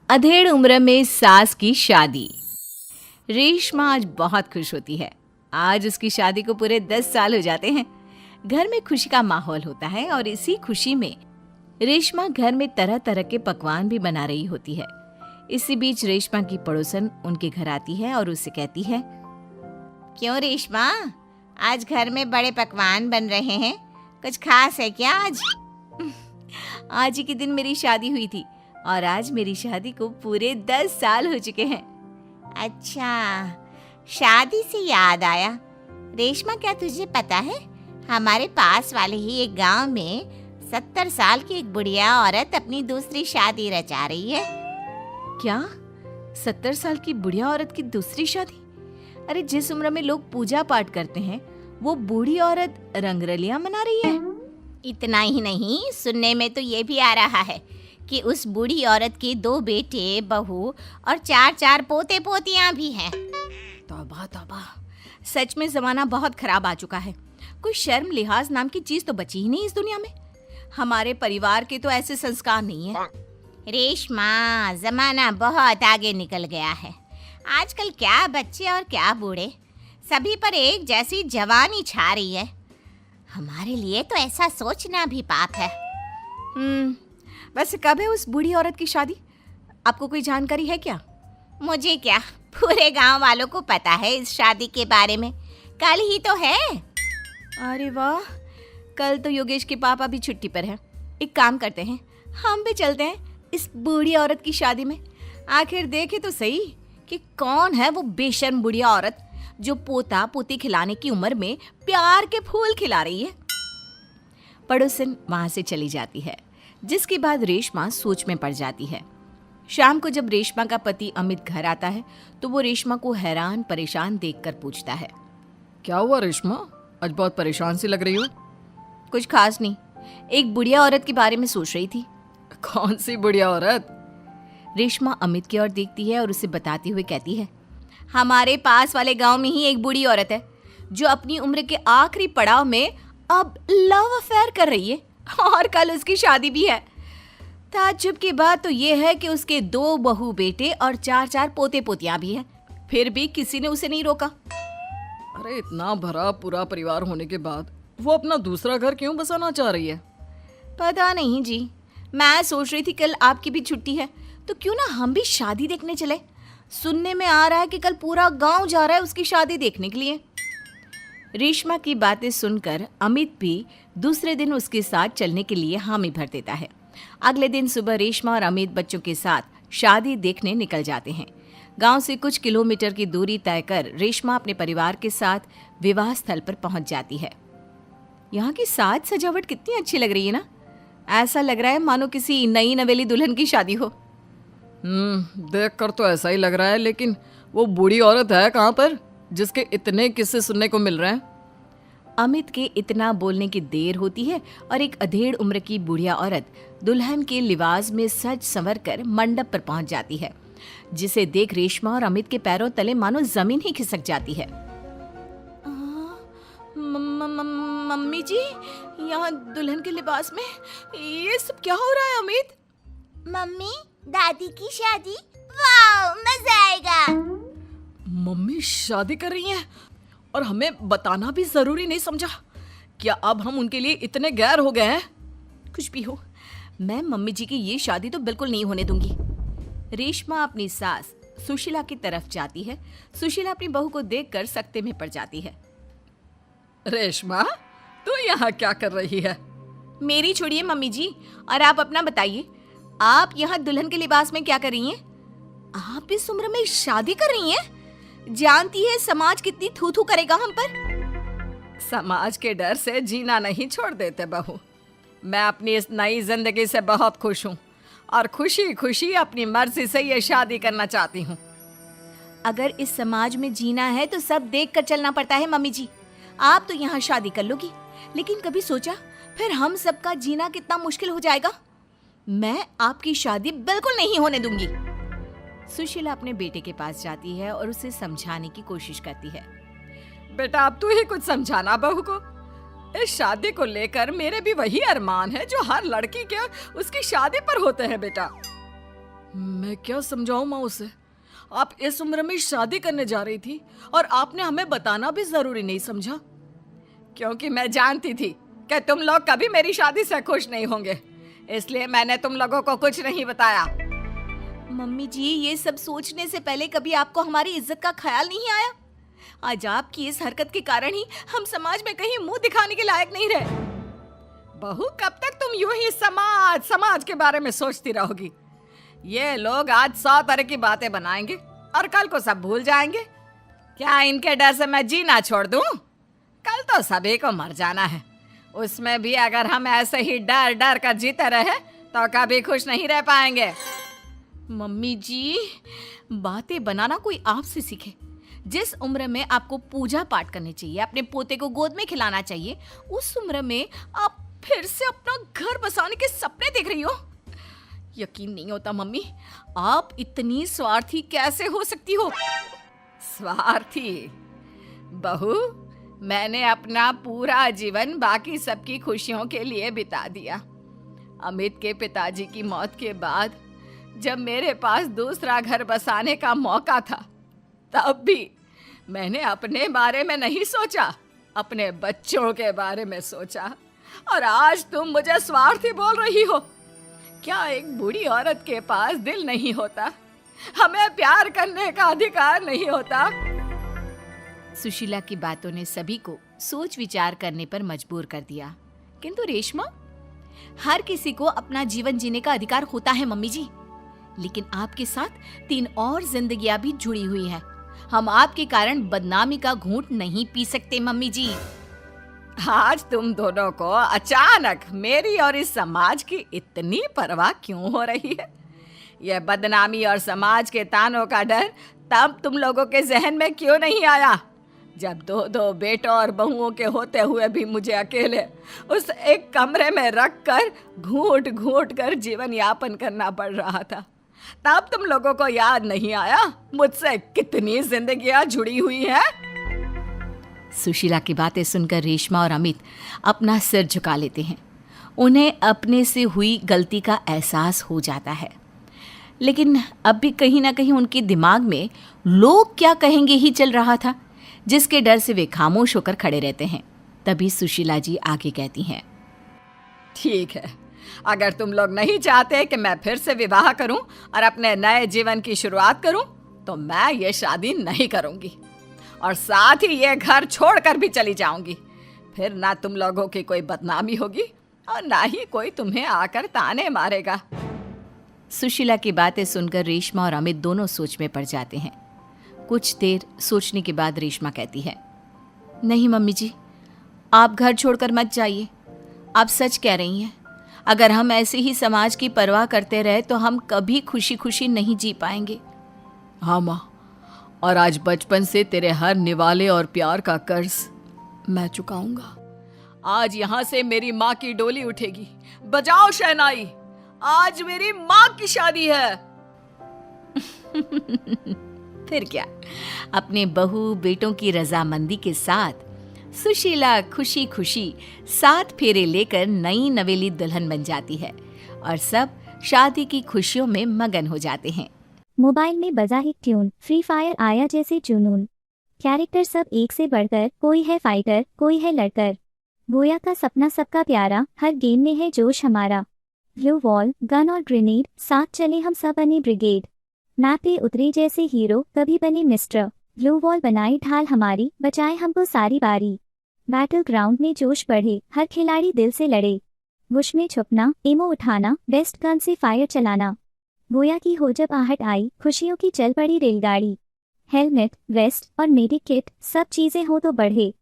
अधेड़ उम्र में सास की शादी। रेशमा आज बहुत खुश होती है। आज उसकी शादी को पूरे 10 साल हो जाते हैं। घर में खुशी का माहौल होता है और इसी खुशी में रेशमा घर में तरह तरह के पकवान भी बना रही होती है। इसी बीच रेशमा की पड़ोसन उनके घर आती है और उससे कहती है, क्यों रेशमा, आज घर में बड़े पकवान बन रहे हैं, कुछ खास है क्या आज? आज ही के दिन मेरी शादी हुई थी और आज मेरी शादी को पूरे 10 साल हो चुके हैं। अच्छा, शादी से याद आया रेशमा, क्या तुझे पता है हमारे पास वाले ही एक गांव में 70 साल की एक बुढ़िया औरत अपनी दूसरी शादी रचा रही है। क्या 70 साल की बुढ़िया औरत की दूसरी शादी? अरे जिस उम्र में लोग पूजा पाठ करते हैं वो बूढ़ी औरत रंगरलियां मना रही है। इतना ही नहीं, सुनने में तो ये भी आ रहा है कि उस बूढ़ी औरत के 2 बेटे, बहू और 4 पोते पोतियां भी हैं। तौबा तौबा, सच में जमाना बहुत खराब आ चुका है। कोई शर्म लिहाज नाम की चीज तो बची ही नहीं इस दुनिया में। हमारे परिवार के तो ऐसे संस्कार नहीं है। रेशमा, जमाना बहुत आगे निकल गया है। आजकल क्या बच्चे और क्या बूढ़े, सभी पर एक जैसी जवानी छा रही है। हमारे लिए तो ऐसा सोचना भी पाप है। वैसे कब है उस बूढ़ी औरत की शादी? आपको कोई जानकारी है क्या? मुझे क्या, पूरे गांव वालों को पता है इस शादी के बारे में। कल ही तो है। अरे वाह, कल तो योगेश के पापा भी छुट्टी पर हैं। एक काम करते हैं, हम भी चलते हैं इस बूढ़ी औरत की शादी में। आखिर देखे तो सही कि कौन है वो बेशर्म बुढ़िया औरत जो पोता पोती खिलाने की उम्र में प्यार के फूल खिला रही है। पड़ोसन वहां से चली जाती है, जिसके बाद रेशमा सोच में पड़ जाती है। शाम को जब रेशमा का पति अमित घर आता है तो वो रेशमा को हैरान परेशान देखकर पूछता है, क्या हुआ रेशमा, आज बहुत परेशान सी लग रही हो? कुछ खास नहीं, एक बुढ़िया औरत के बारे में सोच रही थी। कौन सी बुढ़िया औरत? रेशमा अमित की ओर देखती है और उसे बताते हुए कहती है, हमारे पास वाले गांव में ही एक बूढ़ी औरत है जो अपनी उम्र के आखिरी पड़ाव में अब लव अफेयर कर रही है और कल उसकी शादी भी है। ताज्जुब की बात तो ये है कि उसके 2 बहू बेटे और 4 पोते पोतियां भी हैं, फिर भी किसी ने उसे नहीं रोका। अरे इतना भरा पूरा परिवार होने के बाद वो अपना दूसरा घर क्यों बसाना चाह रही है? पता नहीं जी, मैं सोच रही थी कल आपकी भी छुट्टी है तो क्यों ना हम भी शादी देखने चले। सुनने में आ रहा है कि कल पूरा गांव जा रहा है उसकी शादी देखने के लिए। रेशमा की बातें सुनकर अमित भी दूसरे दिन उसके साथ चलने के लिए हामी भर देता है। अगले दिन सुबह रेशमा और अमित बच्चों के साथ शादी देखने निकल जाते हैं। गांव से कुछ किलोमीटर की दूरी तय कर रेशमा अपने परिवार के साथ विवाह स्थल पर पहुंच जाती है। यहाँ की साज सजावट कितनी अच्छी लग रही है ना। ऐसा लग रहा है मानो किसी नई नवेली दुल्हन की शादी हो। देख कर तो ऐसा ही लग रहा है, लेकिन वो बूढ़ी औरत है कहाँ पर जिसके इतने किस्से सुनने को मिल रहे हैं? अमित के इतना बोलने की देर होती है और एक अधेड़ उम्र की बुढ़िया औरत दुल्हन के लिबास में सज संवर कर मंडप पर पहुंच जाती है, जिसे देख रेशमा और अमित के पैरों तले मानो जमीन ही खिसक जाती है। मम्मी जी, यहाँ दुल्हन के लिबास में ये सब क्या हो रहा है? अमित, मम्मी, दादी की शादी, वाह, मजा आएगा। मम्मी शादी कर रही हैं और हमें बताना भी जरूरी नहीं समझा? क्या अब हम उनके लिए इतने गैर हो गए हैं? कुछ भी हो, मैं मम्मी जी की ये शादी तो बिल्कुल नहीं होने दूंगी। रेशमा अपनी सास सुशीला की तरफ जाती है। सुशीला अपनी बहू को देखकर सकते में पड़ जाती है। रेशमा, तू यहाँ क्या कर रही है? मेरी छोड़िए मम्मी जी, और आप अपना बताइए, आप यहाँ दुल्हन के लिबास में क्या कर रही हैं? आप इस उम्र में शादी कर रही हैं? जानती है समाज कितनी थू थू करेगा हम पर। समाज के डर से जीना नहीं छोड़ देते बहू। मैं अपनी इस नई जिंदगी से बहुत खुश हूँ और खुशी खुशी अपनी मर्जी से ये शादी करना चाहती हूँ। अगर इस समाज में जीना है तो सब देख कर चलना पड़ता है मम्मी जी। आप तो यहाँ शादी कर लोगी, लेकिन कभी सोचा फिर हम सबका जीना कितना मुश्किल हो जाएगा? मैं आपकी शादी बिल्कुल नहीं होने दूंगी। सुशीला अपने बेटे के पास जाती है और उसे समझाने की कोशिश करती है। बेटा, अब तू ही कुछ समझाना बहू को। इस शादी को लेकर मेरे भी वही अरमान है जो हर लड़की के उसकी शादी पर होते हैं बेटा। मैं क्या समझाऊं माँ उसे? आप इस उम्र में शादी करने जा रही थी और आपने हमें बताना भी जरूरी नहीं समझा? क्योंकि मैं जानती थी कि तुम लोग कभी मेरी शादी से खुश नहीं होंगे, इसलिए मैंने तुम लोगों को कुछ नहीं बताया। मम्मी जी, ये सब सोचने से पहले कभी आपको हमारी इज्जत का ख्याल नहीं आया? आज आपकी इस हरकत के कारण ही हम समाज में कहीं मुंह दिखाने के लायक नहीं रहे। बहू, कब तक तुम यूं ही समाज के बारे में सोचती रहोगी? ये लोग आज 100 तरह की बातें बनाएंगे और कल को सब भूल जाएंगे। क्या इनके डर से मैं जीना छोड़ दूं? कल तो सभी को मर जाना है, उसमें भी अगर हम ऐसे ही डर डर कर जीते रहे तो कभी खुश नहीं रह पाएंगे। मम्मी जी, बातें बनाना कोई आपसे सीखे। जिस उम्र में आपको पूजा पाठ करनी चाहिए, अपने पोते को गोद में खिलाना चाहिए, उस उम्र में आप फिर से अपना घर बसाने के सपने देख रही हो। यकीन नहीं होता मम्मी, आप इतनी स्वार्थी कैसे हो सकती हो? स्वार्थी? बहू, मैंने अपना पूरा जीवन बाकी सबकी खुशियों के लिए बिता दिया। अमित के पिताजी की मौत के बाद जब मेरे पास दूसरा घर बसाने का मौका था, तब भी मैंने अपने बारे में नहीं सोचा, अपने बच्चों के बारे में सोचा। और आज तुम मुझे स्वार्थी बोल रही हो? क्या एक बूढ़ी औरत के पास दिल नहीं होता? हमें प्यार करने का अधिकार नहीं होता? सुशीला की बातों ने सभी को सोच विचार करने पर मजबूर कर दिया। किंतु रेशमा, हर किसी को अपना जीवन जीने का अधिकार होता है मम्मी जी, लेकिन आपके साथ 3 और जिंदगियां भी जुड़ी हुई है। हम आपके कारण बदनामी का घूंट नहीं पी सकते मम्मी जी। आज तुम दोनों को अचानक मेरी और इस समाज की इतनी परवाह क्यों हो रही है? यह बदनामी और समाज के तानों का डर तब तुम लोगों के जहन में क्यों नहीं आया, जब 2 बेटों और बहुओं के होते हुए भी मुझे अकेले उस एक कमरे में रखकर घूंट घूंट कर जीवन यापन करना पड़ रहा था? तब तुम लोगों को याद नहीं आया मुझसे कितनी जिंदगियां जुड़ी हुई हैं? सुशीला की बातें सुनकर रेशमा और अमित अपना सिर झुका लेते हैं। उन्हें अपने से हुई गलती का एहसास हो जाता है, लेकिन अब भी कहीं ना कहीं उनके दिमाग में लोग क्या कहेंगे ही चल रहा था, जिसके डर से वे खामोश होकर खड़े रहते हैं। तभी सुशीला जी आगे कहती हैं, ठीक है, अगर तुम लोग नहीं चाहते कि मैं फिर से विवाह करूं और अपने नए जीवन की शुरुआत करूं, तो मैं ये शादी नहीं करूंगी और साथ ही ये घर छोड़कर भी चली जाऊंगी। फिर ना तुम लोगों की कोई बदनामी होगी और ना ही कोई तुम्हें आकर ताने मारेगा। सुशीला की बातें सुनकर रेशमा और अमित दोनों सोच में पड़ जाते हैं। कुछ देर सोचने के बाद रेशमा कहती है, नहीं मम्मी जी, आप घर छोड़कर मत जाइए। आप सच कह रही हैं। अगर हम ऐसे ही समाज की परवाह करते रहे तो हम कभी खुशी खुशी नहीं जी पाएंगे। हाँ माँ, और आज बचपन से तेरे हर निवाले और प्यार का कर्ज मैं चुकाऊंगा। आज यहाँ से मेरी माँ की डोली उठेगी। बजाओ शहनाई, आज मेरी माँ की शादी है। फिर क्या, अपने बहू बेटों की रजामंदी के साथ सुशीला खुशी खुशी 7 फेरे लेकर नई नवेली दुल्हन बन जाती है और सब शादी की खुशियों में मगन हो जाते हैं। मोबाइल में बजा एक ट्यून, फ्री फायर आया जैसे जुनून। कैरेक्टर सब एक से बढ़कर, कोई है फाइटर, कोई है लड़कर। गोया का सपना सबका प्यारा, हर गेम में है जोश हमारा। ब्लू वॉल, गन और ग्रेनेड, साथ चले हम सब बने ब्रिगेड। मैप पे उतरे जैसे हीरो, कभी बने मिस्टर। ब्लू वॉल बनाई ढाल हमारी, बचाए हमको सारी बारी। बैटल ग्राउंड में जोश बढ़े, हर खिलाड़ी दिल से लड़े। बुश में छुपना, एमो उठाना, बेस्ट गन से फायर चलाना। गोया की हो जब आहट आई, खुशियों की चल पड़ी रेलगाड़ी। हेलमेट, वेस्ट और मेडिक किट, सब चीजें हो तो बढ़े।